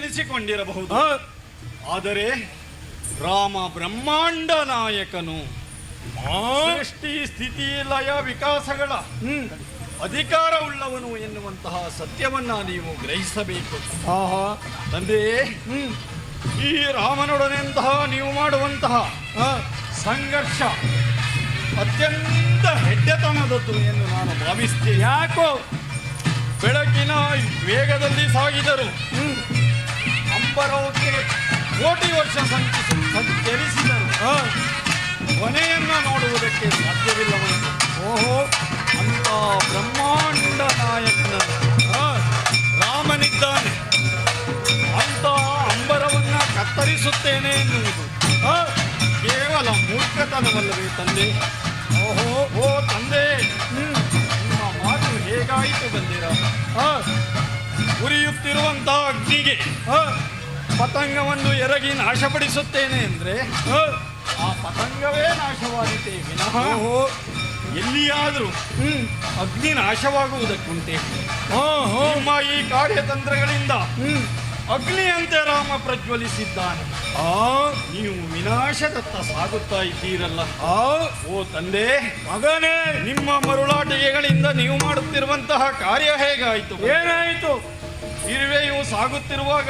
ಎಂದೆನಿಸಿಕೊಂಡಿರಬಹುದು. ಆದರೆ ರಾಮ ಬ್ರಹ್ಮಾಂಡ ನಾಯಕನು. ಸೃಷ್ಟಿ ಸ್ಥಿತಿ ಲಯ ವಿಕಾಸಗಳ ಅಧಿಕಾರ ಉಳ್ಳವನು ಎನ್ನುವಂತಹ ಸತ್ಯವನ್ನ ನೀವು ಗ್ರಹಿಸಬೇಕು. ತಂದೆ, ಈ ರಾಮನೊಡನೆಂತಹ ನೀವು ಮಾಡುವಂತಹ ಸಂಘರ್ಷ ಅತ್ಯಂತ ಹೆಡ್ಡೆತನದದ್ದು ಎಂದು ನಾನು ಭಾವಿಸ್ತೇನೆ. ಯಾಕೋ ಬೆಳಕಿನ ವೇಗದಲ್ಲಿ ಸಾಗಿದರು ಅಂಬರಕ್ಕೆ ಕೋಟಿ ವರ್ಷ ಸಂಚರಿಸಿದರು, ಕೊನೆಯನ್ನ ನೋಡುವುದಕ್ಕೆ ಸಾಧ್ಯವಿಲ್ಲವನು. ಅಂತ ಬ್ರಹ್ಮಾಂಡ ನಾಯಕನ ರಾಮನಿದ್ದಾನೆ. ಅಂತ ಅಂಬರವನ್ನ ಕತ್ತರಿಸುತ್ತೇನೆ ಎನ್ನುವುದು ಕೇವಲ ಮೂರ್ಖತನವಲ್ಲವೇ ತಂದೆ? ಓ ತಂದೆ, ನಿಮ್ಮ ಮಾತು ಹೇಗಾಯಿತು ಬಂದಿರ? ಉರಿಯುತ್ತಿರುವಂತಹ ಅಗ್ನಿಗೆ ಪತಂಗವನ್ನು ಎರಗಿ ನಾಶಪಡಿಸುತ್ತೇನೆ ಅಂದ್ರೆ ಆ ಪತಂಗವೇ ನಾಶವಾದೀತೆ ವಿನಃ ಎಲ್ಲಿಯಾದರೂ ಅಗ್ನಿ ನಾಶವಾಗುವುದಕ್ಕುಂಟೆ? ನಿಮ್ಮ ಈ ಕಾರ್ಯತಂತ್ರಗಳಿಂದ ಅಗ್ನಿಯಂತೆ ರಾಮ ಪ್ರಜ್ವಲಿಸಿದ್ದಾನೆ. ನೀವು ವಿನಾಶದತ್ತ ಸಾಗುತ್ತಾ ಇದ್ದೀರಲ್ಲ. ಓ ತಂದೆ, ಮಗನೇ, ನಿಮ್ಮ ಮರುಳಾಟಿಕೆಗಳಿಂದ ನೀವು ಮಾಡುತ್ತಿರುವಂತಹ ಕಾರ್ಯ ಹೇಗಾಯಿತು? ಏನಾಯಿತು? ಇರುವೆಯು ಸಾಗುತ್ತಿರುವಾಗ